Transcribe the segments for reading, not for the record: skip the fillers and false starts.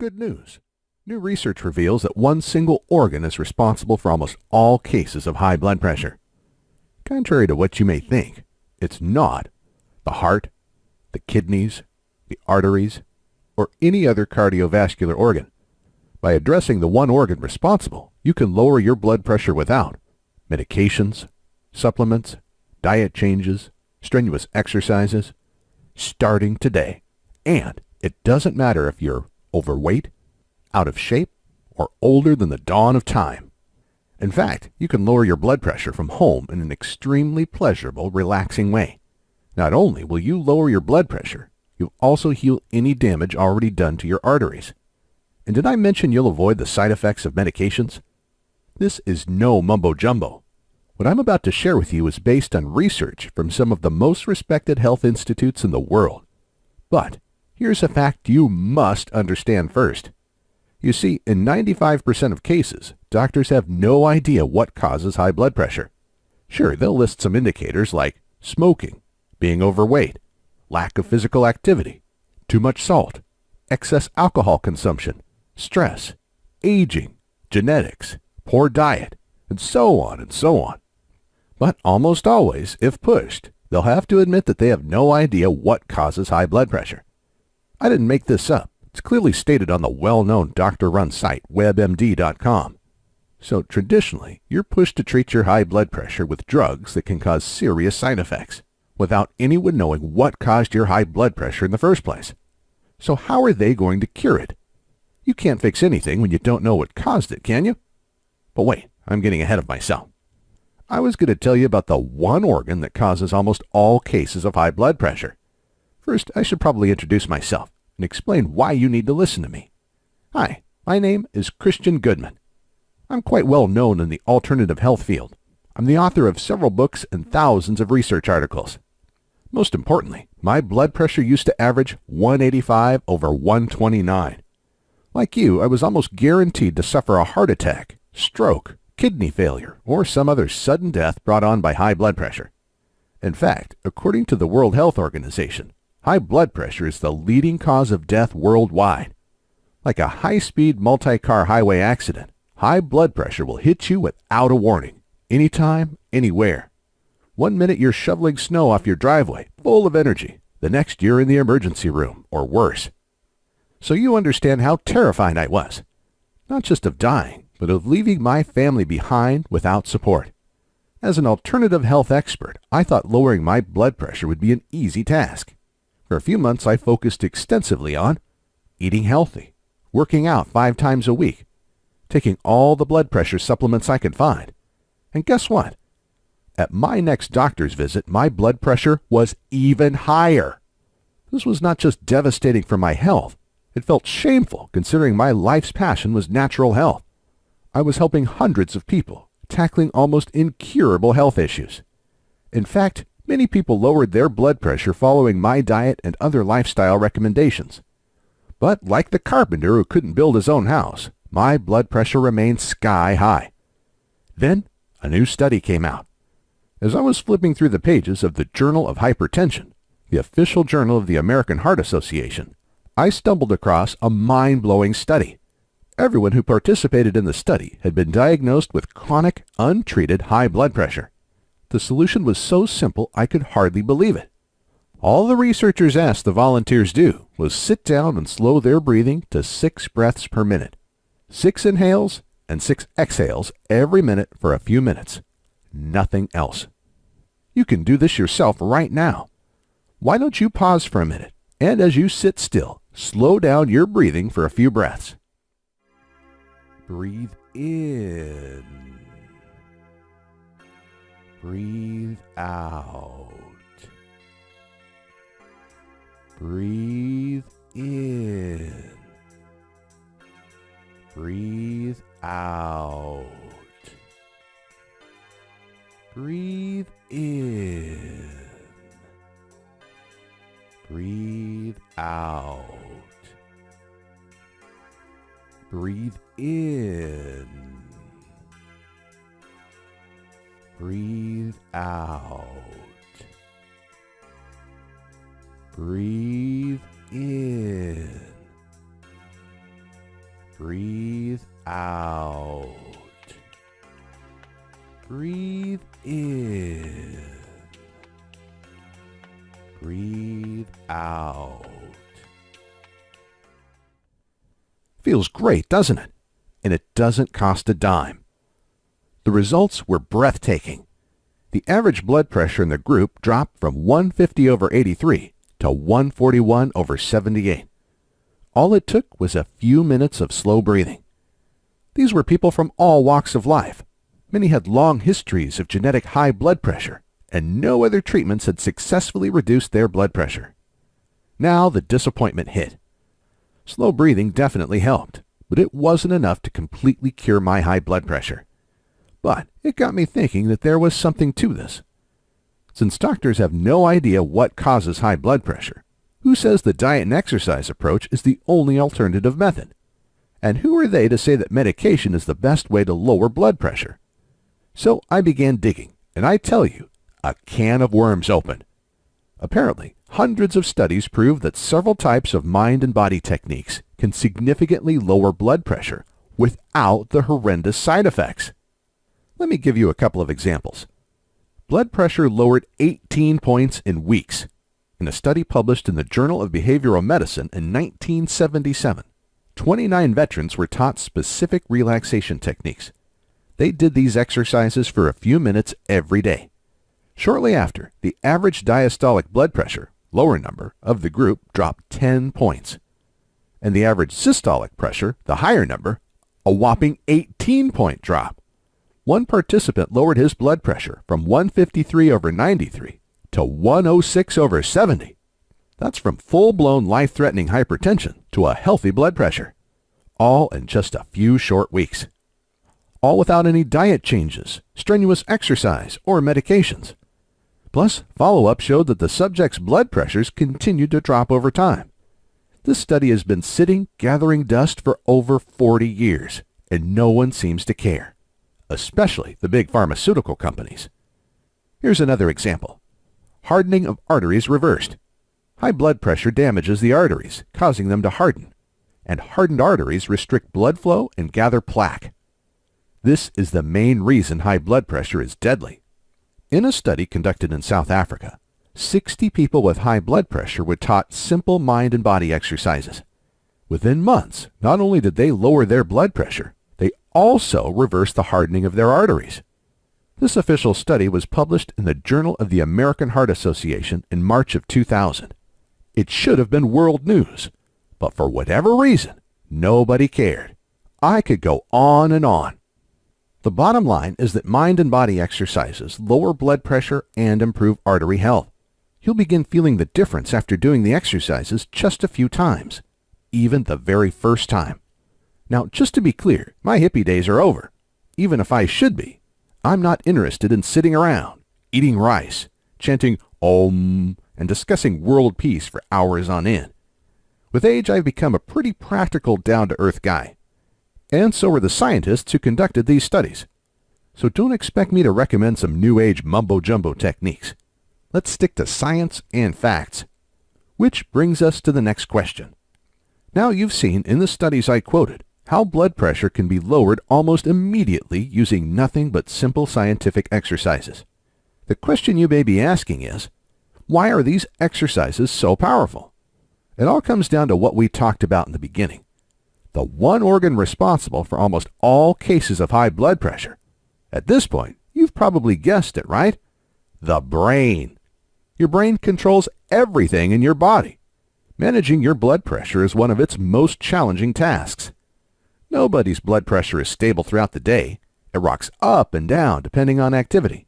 good news. New research reveals that one single organ is responsible for almost all cases of high blood pressure. Contrary to what you may think, it's not the heart, the kidneys, the arteries, or any other cardiovascular organ. By addressing the one organ responsible, you can lower your blood pressure without medications, supplements, diet changes, strenuous exercises, starting today. And it doesn't matter if you're overweight, out of shape, or older than the dawn of time. In fact, you can lower your blood pressure from home in an extremely pleasurable, relaxing way. Not only will you lower your blood pressure, you'll also heal any damage already done to your arteries. And did I mention you'll avoid the side effects of medications? This is no mumbo-jumbo. What I'm about to share with you is based on research from some of the most respected health institutes in the world. But here's a fact you must understand first. You see, in 95% of cases, doctors have no idea what causes high blood pressure. Sure, they'll list some indicators like smoking, being overweight, lack of physical activity, too much salt, excess alcohol consumption, stress, aging, genetics, poor diet, and so on and so on. But almost always, if pushed, they'll have to admit that they have no idea what causes high blood pressure. I didn't make this up. It's clearly stated on the well-known doctor-run site WebMD.com. So traditionally, you're pushed to treat your high blood pressure with drugs that can cause serious side effects, without anyone knowing what caused your high blood pressure in the first place. So how are they going to cure it? You can't fix anything when you don't know what caused it, can you? But wait, I'm getting ahead of myself. I was going to tell you about the one organ that causes almost all cases of high blood pressure. First, I should probably introduce myself and explain why you need to listen to me. Hi, my name is Christian Goodman. I'm quite well known in the alternative health field. I'm the author of several books and thousands of research articles. Most importantly, my blood pressure used to average 185 over 129. Like you, I was almost guaranteed to suffer a heart attack, stroke, kidney failure, or some other sudden death brought on by high blood pressure. In fact, according to the World Health Organization, high blood pressure is the leading cause of death worldwide. Like a high-speed multi-car highway accident, high blood pressure will hit you without a warning, anytime, anywhere. 1 minute you're shoveling snow off your driveway, full of energy. The next you're in the emergency room, or worse. So you understand how terrified I was. Not just of dying, but of leaving my family behind without support. As an alternative health expert, I thought lowering my blood pressure would be an easy task. For a few months, I focused extensively on eating healthy, working out 5 times a week, taking all the blood pressure supplements I could find. And guess what? At my next doctor's visit, my blood pressure was even higher. This was not just devastating for my health. It felt shameful considering my life's passion was natural health. I was helping hundreds of people, tackling almost incurable health issues. In fact, many people lowered their blood pressure following my diet and other lifestyle recommendations. But like the carpenter who couldn't build his own house, my blood pressure remained sky high. Then a new study came out. As I was flipping through the pages of the Journal of Hypertension, the official journal of the American Heart Association, I stumbled across a mind-blowing study. Everyone who participated in the study had been diagnosed with chronic, untreated high blood pressure. The solution was so simple I could hardly believe it. All the researchers asked the volunteers do was sit down and slow their breathing to 6 breaths per minute. 6 inhales and 6 exhales every minute for a few minutes. Nothing else. You can do this yourself right now. Why don't you pause for a minute, and as you sit still, slow down your breathing for a few breaths. Breathe in. Breathe out. Breathe in. Breathe out. Breathe in. Breathe out. Breathe in. Breathe out. Breathe in. Breathe out. Breathe in. Breathe out. Feels great, doesn't it? And it doesn't cost a dime. The results were breathtaking. The average blood pressure in the group dropped from 150/83 to 141/78. All it took was a few minutes of slow breathing. These were people from all walks of life. Many had long histories of genetic high blood pressure, and no other treatments had successfully reduced their blood pressure. Now the disappointment hit. Slow breathing definitely helped, but it wasn't enough to completely cure my high blood pressure. But it got me thinking that there was something to this. Since doctors have no idea what causes high blood pressure, who says the diet and exercise approach is the only alternative method? And who are they to say that medication is the best way to lower blood pressure? So I began digging, and I tell you, a can of worms opened. Apparently, hundreds of studies prove that several types of mind and body techniques can significantly lower blood pressure without the horrendous side effects. Let me give you a couple of examples. Blood pressure lowered 18 points in weeks. In a study published in the Journal of Behavioral Medicine in 1977, 29 veterans were taught specific relaxation techniques. They did these exercises for a few minutes every day. Shortly after, the average diastolic blood pressure, lower number, of the group dropped 10 points. And the average systolic pressure, the higher number, a whopping 18-point drop. One participant lowered his blood pressure from 153/93 to 106/70. That's from full-blown life-threatening hypertension to a healthy blood pressure. All in just a few short weeks. All without any diet changes, strenuous exercise, or medications. Plus, follow-up showed that the subject's blood pressures continued to drop over time. This study has been sitting, gathering dust for over 40 years, and no one seems to care, especially the big pharmaceutical companies. Here's another example. Hardening of arteries reversed. High blood pressure damages the arteries, causing them to harden, and hardened arteries restrict blood flow and gather plaque. This is the main reason high blood pressure is deadly. In a study conducted in South Africa, 60 people with high blood pressure were taught simple mind and body exercises. Within months, not only did they lower their blood pressure, they also reversed the hardening of their arteries. This official study was published in the Journal of the American Heart Association in March of 2000. It should have been world news, but for whatever reason, nobody cared. I could go on and on. The bottom line is that mind and body exercises lower blood pressure and improve artery health. You'll begin feeling the difference after doing the exercises just a few times, even the very first time. Now, just to be clear, my hippie days are over. Even if I should be, I'm not interested in sitting around, eating rice, chanting Om, and discussing world peace for hours on end. With age, I've become a pretty practical, down-to-earth guy. And so are the scientists who conducted these studies. So don't expect me to recommend some new age mumbo-jumbo techniques. Let's stick to science and facts. Which brings us to the next question. Now you've seen in the studies I quoted how blood pressure can be lowered almost immediately using nothing but simple scientific exercises. The question you may be asking is, why are these exercises so powerful? It all comes down to what we talked about in the beginning. The one organ responsible for almost all cases of high blood pressure. At this point, you've probably guessed it, right? The brain. Your brain controls everything in your body. Managing your blood pressure is one of its most challenging tasks. Nobody's blood pressure is stable throughout the day. It rocks up and down depending on activity.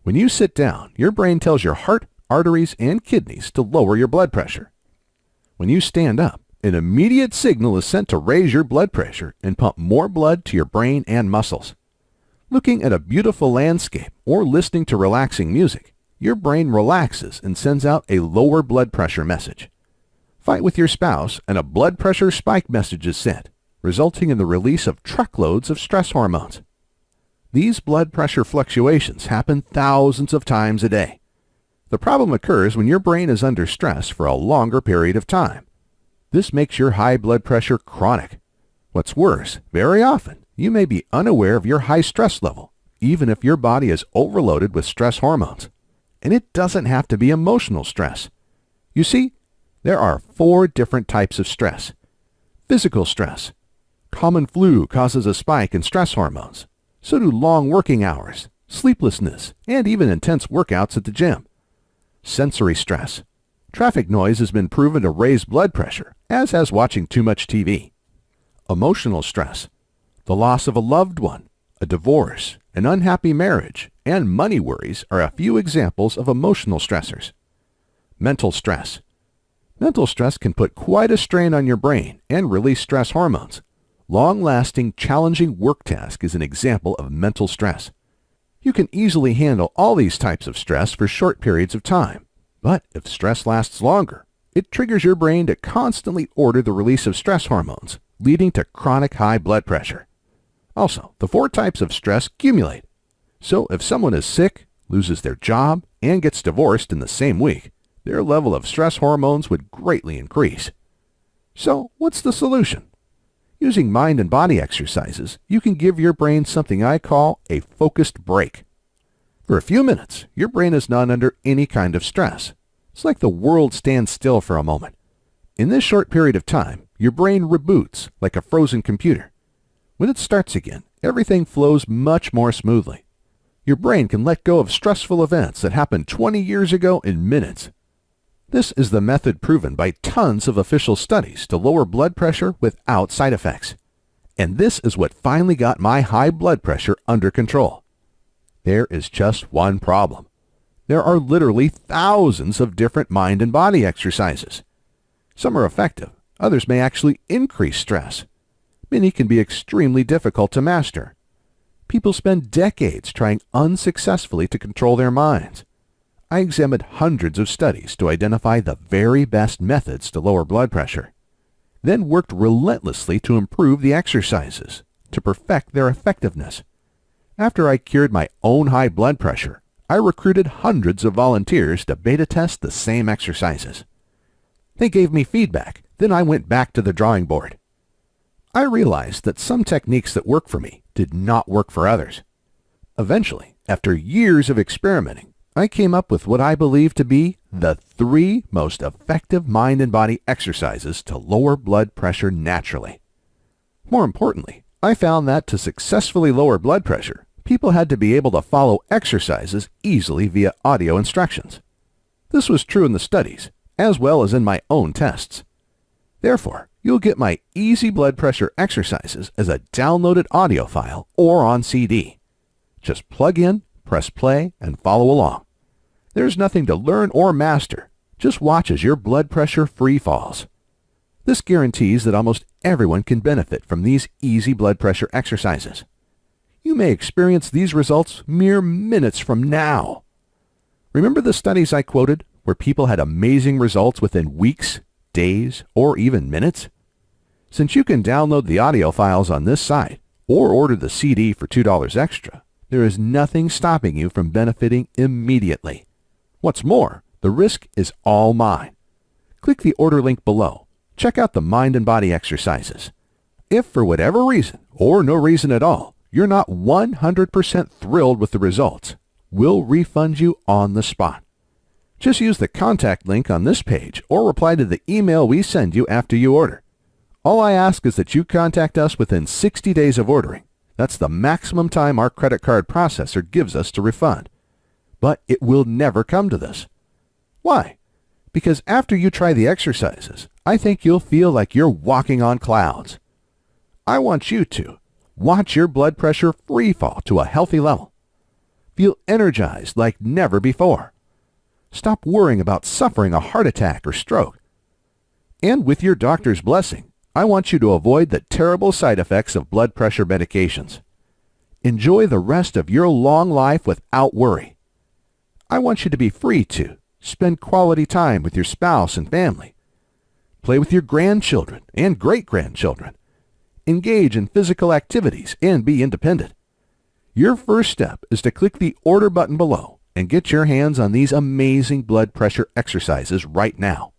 When you sit down, your brain tells your heart, arteries, and kidneys to lower your blood pressure. When you stand up, an immediate signal is sent to raise your blood pressure and pump more blood to your brain and muscles. Looking at a beautiful landscape or listening to relaxing music, your brain relaxes and sends out a lower blood pressure message. Fight with your spouse and a blood pressure spike message is sent, resulting in the release of truckloads of stress hormones. These blood pressure fluctuations happen thousands of times a day. The problem occurs when your brain is under stress for a longer period of time. This makes your high blood pressure chronic. What's worse, very often, you may be unaware of your high stress level, even if your body is overloaded with stress hormones. And it doesn't have to be emotional stress. You see, there are 4 different types of stress. Physical stress. Common flu causes a spike in stress hormones. So do long working hours, sleeplessness, and even intense workouts at the gym. Sensory stress. Traffic noise has been proven to raise blood pressure, as has watching too much TV. Emotional stress. The loss of a loved one, a divorce, an unhappy marriage, and money worries are a few examples of emotional stressors. Mental stress. Mental stress can put quite a strain on your brain and release stress hormones. Long-lasting, challenging work task is an example of mental stress. You can easily handle all these types of stress for short periods of time, but if stress lasts longer, it triggers your brain to constantly order the release of stress hormones, leading to chronic high blood pressure. Also, the 4 types of stress accumulate. So if someone is sick, loses their job, and gets divorced in the same week, their level of stress hormones would greatly increase. So what's the solution? Using mind and body exercises, you can give your brain something I call a focused break. For a few minutes, your brain is not under any kind of stress. It's like the world stands still for a moment. In this short period of time, your brain reboots like a frozen computer. When it starts again, everything flows much more smoothly. Your brain can let go of stressful events that happened 20 years ago in minutes. This is the method proven by tons of official studies to lower blood pressure without side effects. And this is what finally got my high blood pressure under control. There is just one problem. There are literally thousands of different mind and body exercises. Some are effective, others may actually increase stress. Many can be extremely difficult to master. People spend decades trying unsuccessfully to control their minds. I examined hundreds of studies to identify the very best methods to lower blood pressure, then worked relentlessly to improve the exercises, to perfect their effectiveness. After I cured my own high blood pressure, I recruited hundreds of volunteers to beta test the same exercises. They gave me feedback, then I went back to the drawing board. I realized that some techniques that worked for me did not work for others. Eventually, after years of experimenting, I came up with what I believe to be the 3 most effective mind and body exercises to lower blood pressure naturally. More importantly, I found that to successfully lower blood pressure, people had to be able to follow exercises easily via audio instructions. This was true in the studies, as well as in my own tests. Therefore, you'll get my easy blood pressure exercises as a downloaded audio file or on CD. Just plug in, press play, and follow along. There's nothing to learn or master. Just watch as your blood pressure free falls. This guarantees that almost everyone can benefit from these easy blood pressure exercises. You may experience these results mere minutes from now. Remember the studies I quoted where people had amazing results within weeks, days, or even minutes? Since you can download the audio files on this site or order the CD for $2 extra, there is nothing stopping you from benefiting immediately. What's more, the risk is all mine. Click the order link below. Check out the mind and body exercises. If for whatever reason, or no reason at all, you're not 100% thrilled with the results, we'll refund you on the spot. Just use the contact link on this page or reply to the email we send you after you order. All I ask is that you contact us within 60 days of ordering. That's the maximum time our credit card processor gives us to refund. But it will never come to this. Why? Because after you try the exercises, I think you'll feel like you're walking on clouds. I want you to watch your blood pressure free fall to a healthy level. Feel energized like never before. Stop worrying about suffering a heart attack or stroke. And with your doctor's blessing, I want you to avoid the terrible side effects of blood pressure medications. Enjoy the rest of your long life without worry. I want you to be free to spend quality time with your spouse and family. Play with your grandchildren and great-grandchildren. Engage in physical activities and be independent. Your first step is to click the order button below and get your hands on these amazing blood pressure exercises right now.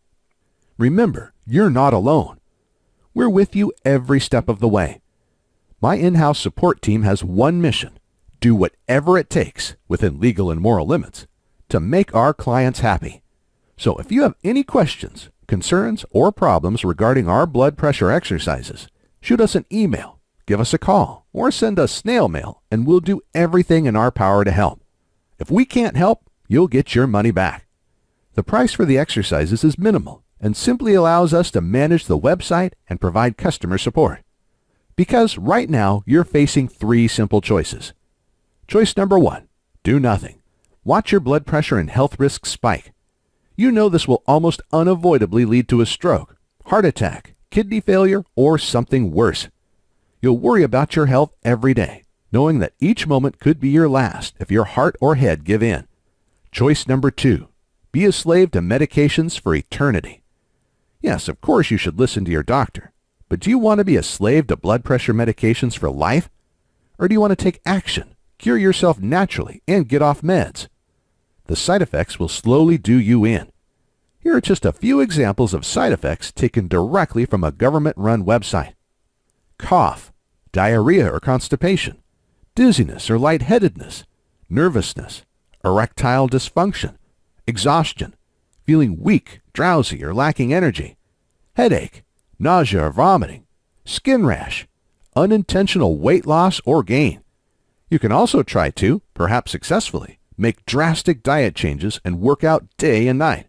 Remember, you're not alone. We're with you every step of the way. My in-house support team has one mission: do whatever it takes, within legal and moral limits, to make our clients happy. So if you have any questions, concerns, or problems regarding our blood pressure exercises, shoot us an email, give us a call, or send us snail mail, and we'll do everything in our power to help. If we can't help, you'll get your money back. The price for the exercises is minimal and simply allows us to manage the website and provide customer support. Because right now, you're facing 3 simple choices. Choice number 1, do nothing. Watch your blood pressure and health risks spike. You know this will almost unavoidably lead to a stroke, heart attack, kidney failure, or something worse. You'll worry about your health every day, knowing that each moment could be your last if your heart or head give in. Choice number 2, be a slave to medications for eternity. Yes, of course you should listen to your doctor, but do you want to be a slave to blood pressure medications for life? Or do you want to take action, cure yourself naturally, and get off meds? The side effects will slowly do you in. Here are just a few examples of side effects taken directly from a government-run website. Cough, diarrhea or constipation, dizziness or lightheadedness, nervousness, erectile dysfunction, exhaustion, feeling weak, drowsy, or lacking energy, headache, nausea or vomiting, skin rash, unintentional weight loss or gain. You can also try to, perhaps successfully, make drastic diet changes and work out day and night.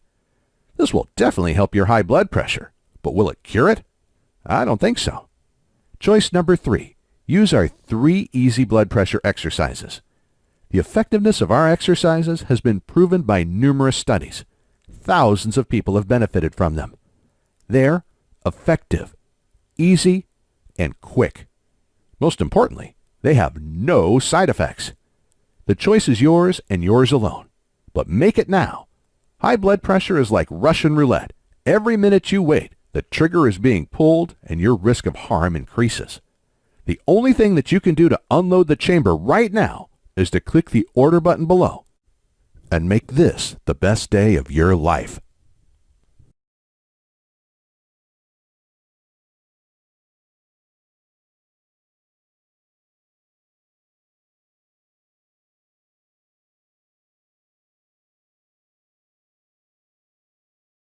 This will definitely help your high blood pressure, but will it cure it? I don't think so. Choice number 3, use our 3 easy blood pressure exercises. The effectiveness of our exercises has been proven by numerous studies. Thousands of people have benefited from them. They're effective, easy, and quick. Most importantly, they have no side effects. The choice is yours and yours alone. But make it now. High blood pressure is like Russian roulette. Every minute you wait, the trigger is being pulled and your risk of harm increases. The only thing that you can do to unload the chamber right now is to click the order button below and make this the best day of your life.